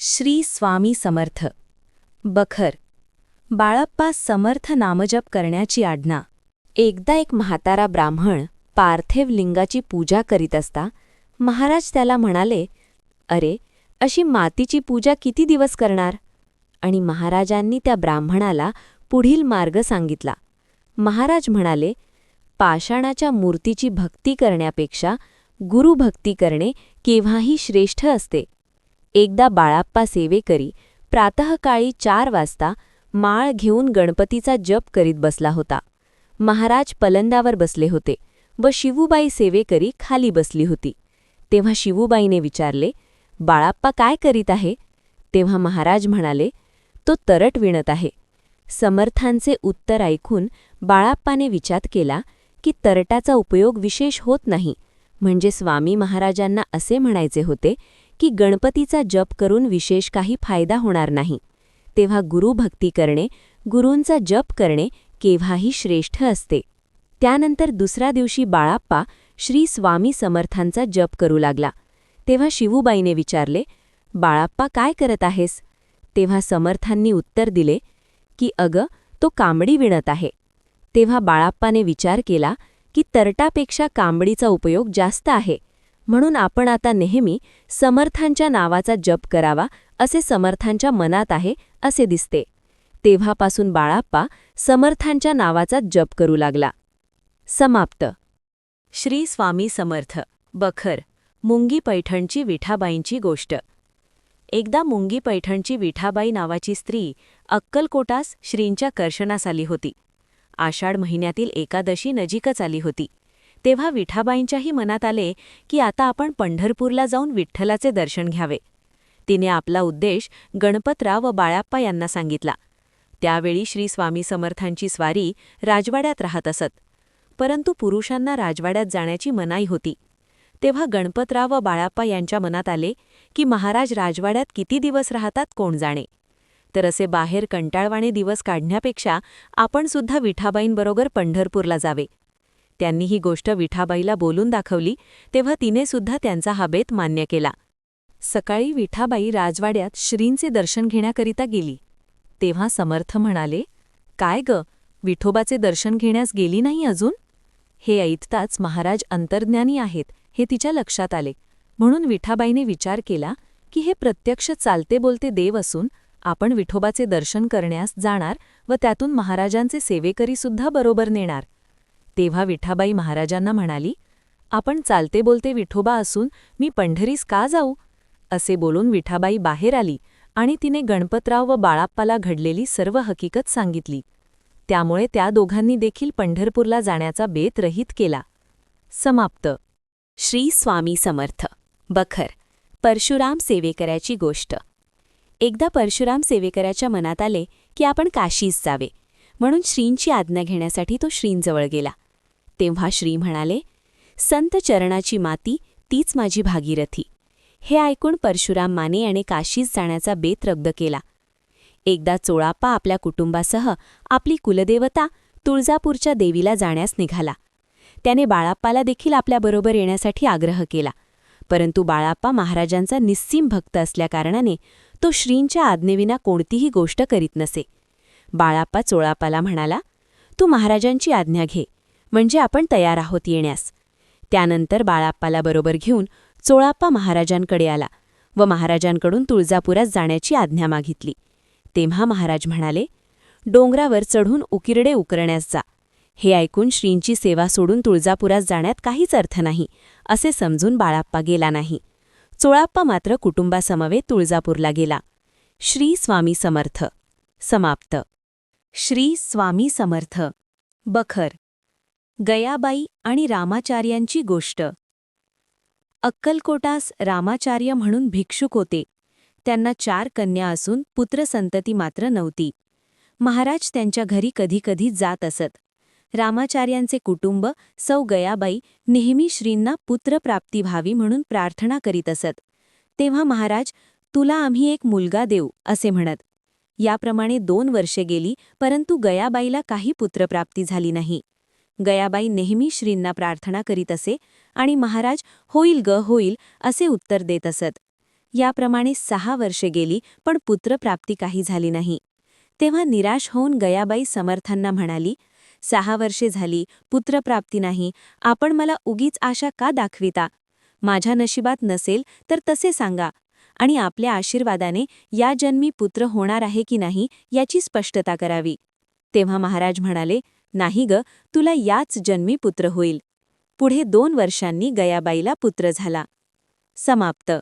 श्री स्वामी समर्थ. बखर. बाळप्पा समर्थ नामजप करण्याची आज्ञा. एकदा एक म्हातारा ब्राह्मण पार्थिव लिंगाची पूजा करीत असता महाराज त्याला म्हणाले, अरे, अशी मातीची पूजा किती दिवस करणार? आणि महाराजांनी त्या ब्राह्मणाला पुढील मार्ग सांगितला. महाराज म्हणाले, पाषाणाच्या मूर्तीची भक्ती करण्यापेक्षा गुरुभक्ती करणे केव्हाही श्रेष्ठ असते. एकदा बाळप्पा सेवेकरी प्रातःकाळी 4 वाजता माळ घेऊन गणपतीचा जप करीत बसला होता. महाराज पलंदावर बसले होते व शिवूबाई सेवेकरी खाली बसली होती. तेव्हा शिवूबाईने विचारले, बाळप्पा काय करीत आहे? तेव्हा महाराज म्हणाले, तो तरट विणत आहे. समर्थांचे उत्तर ऐकून बाळप्पाने विचार केला की तरटाचा उपयोग विशेष होत नाही, म्हणजे स्वामी महाराजांना असे म्हणायचे होते की गणपतीचा जप करून विशेष काही फायदा होणार नाही. तेव्हा गुरुभक्ती करणे, गुरूंचा जप करणे केव्हाही श्रेष्ठ असते. त्यानंतर दुसऱ्या दिवशी बाळप्पा श्री स्वामी समर्थांचा जप करू लागला. तेव्हा शिवूबाईने विचारले, बाळप्पा काय करत आहेस? तेव्हा समर्थांनी उत्तर दिले की अगं, तो कांबडी विणत आहे. तेव्हा बाळप्पाने विचार केला की तरटापेक्षा कांबडीचा उपयोग जास्त आहे, म्हणून आपण आता नेहमी समर्थांच्या नावाचा जप करावा असे समर्थांच्या मनात आहे असे दिसते. तेव्हापासून बाळप्पा समर्थांच्या नावाचा जप करू लागला. समाप्त. श्री स्वामी समर्थ. बखर. मुंगी पैठणची विठाबाईंची गोष्ट. एकदा मुंगी पैठणची विठाबाई नावाची स्त्री अक्कलकोटास श्रींच्या कर्शनास आली होती. आषाढ महिन्यातील एकादशी नजीकच आली होती. तेव्हा विठाबाईंच्याही मनात आले की आता आपण पंढरपूरला जाऊन विठ्ठलाचे दर्शन घ्यावे. तिने आपला उद्देश गणपतराव व बाळप्पा यांना सांगितला. त्यावेळी श्री स्वामी समर्थांची स्वारी राजवाड्यात राहत असत, परंतु पुरुषांना राजवाड्यात जाण्याची मनाई होती. तेव्हा गणपतराव व बाळप्पा यांच्या मनात आले की महाराज राजवाड्यात किती दिवस राहतात कोण जाणे, तर असे बाहेर कंटाळवाणे दिवस काढण्यापेक्षा आपण सुद्धा विठाबाईंबरोबर पंढरपूरला जावे. त्यांनी ही गोष्ट विठाबाईला बोलून दाखवली. तेव्हा तिने सुद्धा त्यांचा हा बेत मान्य केला. सकाळी विठाबाई राजवाड्यात श्रींचे दर्शन घेण्याकरिता गेली. तेव्हा समर्थ म्हणाले, काय ग, विठोबाचे दर्शन घेण्यास गेली नाही अजून? हे ऐकताच महाराज अंतर्ज्ञानी आहेत हे तिच्या लक्षात आले. म्हणून विठाबाईने विचार केला की हे प्रत्यक्ष चालते बोलते देव असून आपण विठोबाचे दर्शन करण्यास जाणार व त्यातून महाराजांचे सेवेकरीसुद्धा बरोबर नेणार. तेव्हा विठाबाई महाराजांना म्हणाली, आपण चालते बोलते विठोबा असून मी पंढरीस का जाऊ? असे बोलून विठाबाई बाहेर आली आणि तिने गणपतराव व बाळप्पाला घडलेली सर्व हकीकत सांगितली. त्यामुळे त्या दोघांनी देखील पंढरपूरला जाण्याचा बेत रहित केला. समाप्त. श्री स्वामी समर्थ. बखर. परशुराम सेवेकऱ्याची गोष्ट. एकदा परशुराम सेवेकऱ्याच्या मनात आले की आपण काशीस जावे, म्हणून श्रींची आज्ञा घेण्यासाठी तो श्रींजवळ गेला. तेव्हा श्री म्हणाले, संत चरणाची माती तीच माझी भागीरथी. हे ऐकून परशुराम माने याने काशीस जाण्याचा बेत रद्द केला. एकदा चोळाप्पा आपल्या कुटुंबासह आपली कुलदेवता तुळजापूरच्या देवीला जाण्यास निघाला. त्याने बाळप्पाला देखील आपल्याबरोबर येण्यासाठी आग्रह केला, परंतु बाळप्पा महाराजांचा निस्सीम भक्त असल्याकारणाने तो श्रींच्या आज्ञेविना कोणतीही गोष्ट करीत नसे. बाळप्पा चोळाप्पाला म्हणाला, तू महाराजांची आज्ञा घे, म्हणजे आपण तयार आहोत येण्यास. त्यानंतर बाळप्पाला बरोबर घेऊन चोळाप्पा महाराजांकडे आला व महाराजांकडून तुळजापुरात जाण्याची आज्ञा मागितली. तेव्हा महाराज म्हणाले, डोंगरावर चढून उकिरडे उकरण्यास जा. हे ऐकून श्रींची सेवा सोडून तुळजापुरात जाण्यात काहीच अर्थ नाही असे समजून बाळप्पा गेला नाही. चोळाप्पा मात्र कुटुंबासमवेत तुळजापूरला गेला. श्री स्वामी समर्थ. समाप्त. श्री स्वामी समर्थ. बखर. गयाबाई आणि रामाचार्यांची गोष्ट. अक्कलकोटास रामाचार्य म्हणून भिक्षुक होते. त्यांना 4 कन्या असून पुत्रसंतती मात्र नव्हती. महाराज त्यांच्या घरी कधीकधी जात असत. रामाचार्यांचे कुटुंब सौ गयाबाई नेहमी श्रींना पुत्रप्राप्ती व्हावी म्हणून प्रार्थना करीत असत. तेव्हा महाराज, तुला आम्ही एक मुलगा देऊ असे म्हणत. याप्रमाणे 2 वर्षे गेली, परंतु गयाबाईला काही पुत्रप्राप्ती झाली नाही. गयाबाई नेहमी श्रींना प्रार्थना करीत असे आणि महाराज होईल ग होईल असे उत्तर देत असत. याप्रमाणे 6 वर्षे गेली, पण पुत्रप्राप्ती काही झाली नाही. तेव्हा निराश होऊन गयाबाई समर्थांना म्हणाली, 6 वर्षे झाली, पुत्रप्राप्ती नाही, आपण मला उगीच आशा का दाखविता? माझ्या नशिबात नसेल तर तसे सांगा, आणि आपल्या आशीर्वादाने या जन्मी पुत्र होणार आहे की नाही याची स्पष्टता करावी. तेव्हा महाराज म्हणाले, नाही ग, तुला याच जन्मी पुत्र होईल. पुढे 2 वर्षांनी गयाबाईला पुत्र झाला. समाप्त.